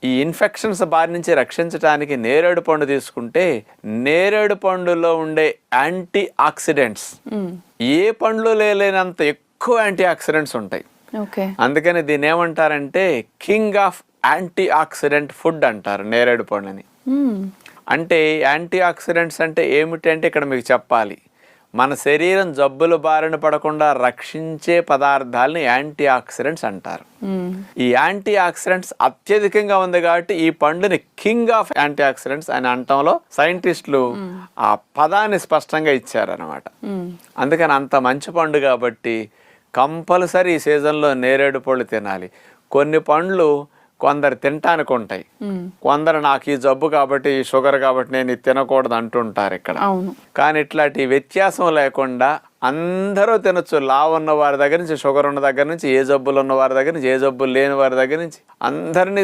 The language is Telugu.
ఈ ఇన్ఫెక్షన్స్ బారి నుంచి రక్షించడానికి నేరేడు పండు తీసుకుంటే నేరేడు పండులో ఉండే యాంటీ ఆక్సిడెంట్స్ ఏ పండ్లు లేనంత ఎక్కువ యాంటీ ఆక్సిడెంట్స్ ఉంటాయి. అందుకని దీన్ని ఏమంటారంటే king of anti oxidant food అంటారు నేరేడు పండుని. అంటే యాంటీ ఆక్సిడెంట్స్ అంటే ఏమిటి అంటే ఇక్కడ మీకు చెప్పాలి, మన శరీరం జబ్బుల బారిన పడకుండా రక్షించే పదార్థాలని యాంటీ ఆక్సిడెంట్స్ అంటారు. ఈ యాంటీ ఆక్సిడెంట్స్ అత్యధికంగా ఉంది కాబట్టి ఈ పండుని కింగ్ ఆఫ్ యాంటీ ఆక్సిడెంట్స్ అని అనటంలో సైంటిస్టులు ఆ పదాన్ని స్పష్టంగా ఇచ్చారనమాట. అందుకని అంత మంచి పండు కాబట్టి కంపల్సరీ ఈ సీజన్లో నేరేడు పళ్ళు తినాలి. కొన్ని పండ్లు కొందరు తినటానికి ఉంటాయి, కొందరు నాకు ఈ జబ్బు కాబట్టి ఈ షుగర్ కాబట్టి నేను ఇది తినకూడదు అంటుంటారు ఇక్కడ. కానీ ఇట్లాంటి వ్యత్యాసం లేకుండా అందరూ తినొచ్చు. లావు ఉన్న వారి దగ్గర నుంచి, షుగర్ ఉన్న దగ్గర నుంచి, ఏ జబ్బులు ఉన్న వారి దగ్గర నుంచి, ఏ జబ్బులు లేని వారి దగ్గర నుంచి అందరినీ